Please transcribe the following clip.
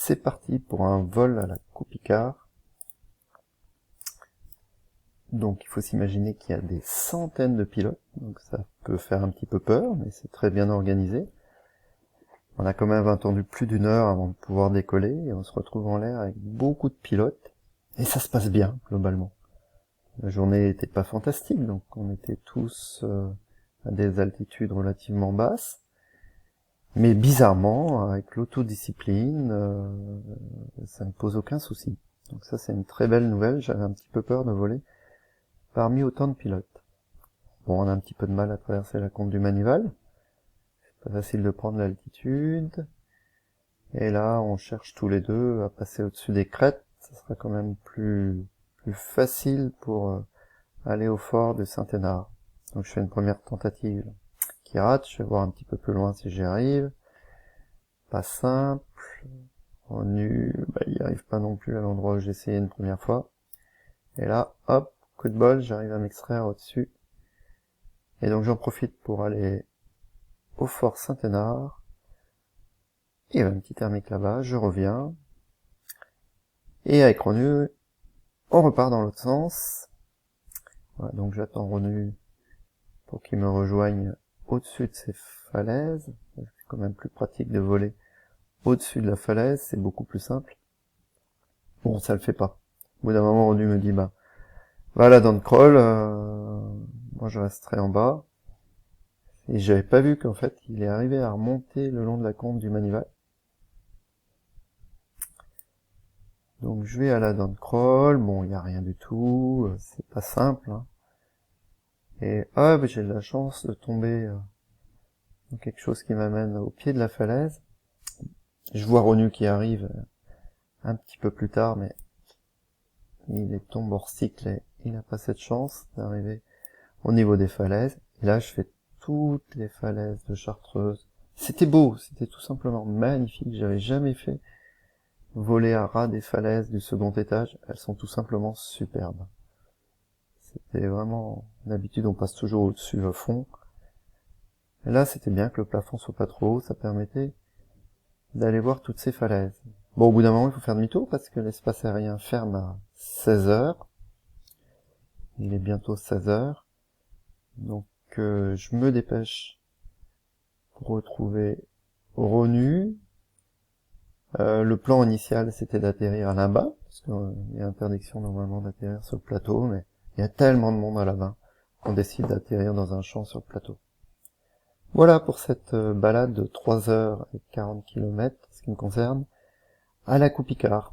c'est parti pour un vol à la Coupe-Icare. Donc il faut s'imaginer qu'il y a des centaines de pilotes, donc ça peut faire un petit peu peur, mais c'est très bien organisé. On a quand même attendu plus d'une heure avant de pouvoir décoller, et on se retrouve en l'air avec beaucoup de pilotes, et ça se passe bien, globalement. La journée n'était pas fantastique, donc on était tous à des altitudes relativement basses, mais bizarrement, avec l'autodiscipline, ça ne pose aucun souci. Donc ça c'est une très belle nouvelle, j'avais un petit peu peur de voler parmi autant de pilotes. Bon, on a un petit peu de mal à traverser la combe du Manival, c'est pas facile de prendre l'altitude, et là on cherche tous les deux à passer au-dessus des crêtes, ça sera quand même plus facile pour aller au fort de Saint-Hénard. Donc je fais une première tentative qui rate, je vais voir un petit peu plus loin si j'y arrive. Pas simple. En nu, il n'y arrive pas non plus à l'endroit où j'ai essayé une première fois. Et là, hop, coup de bol, j'arrive à m'extraire au-dessus. Et donc j'en profite pour aller au fort Saint-Hénard. Il y a un petit thermique là-bas, je reviens. Et avec Ronu, on repart dans l'autre sens. Voilà, donc j'attends Ronu pour qu'il me rejoigne au-dessus de ces falaises. C'est quand même plus pratique de voler au-dessus de la falaise, c'est beaucoup plus simple. Bon, ça le fait pas. Au bout d'un moment, Ronu me dit, va là dans le crawl, moi je resterai en bas. Et j'avais pas vu qu'en fait, il est arrivé à remonter le long de la combe du Manival. Donc je vais à la down crawl, bon, il y a rien du tout, c'est pas simple, hein. Et hop, j'ai de la chance de tomber dans quelque chose qui m'amène au pied de la falaise. Je vois Ronu qui arrive un petit peu plus tard, mais il est tombé hors cycle et il n'a pas cette chance d'arriver au niveau des falaises. Et là, je fais toutes les falaises de Chartreuse. C'était beau, c'était tout simplement magnifique. J'avais jamais fait voler à ras des falaises du second étage. Elles sont tout simplement superbes. C'était vraiment... D'habitude, on passe toujours au-dessus, au fond. Et là, c'était bien que le plafond soit pas trop haut. Ça permettait d'aller voir toutes ces falaises. Bon, au bout d'un moment, il faut faire demi-tour parce que l'espace aérien ferme à 16 heures. Il est bientôt 16 heures. Donc, je me dépêche pour retrouver Ronu. Le plan initial, c'était d'atterrir à là-bas, parce qu'il y a interdiction normalement d'atterrir sur le plateau, mais il y a tellement de monde à là-bas qu'on décide d'atterrir dans un champ sur le plateau. Voilà pour cette balade de 3 heures et 40 km, ce qui me concerne, à la Coupe-Icare.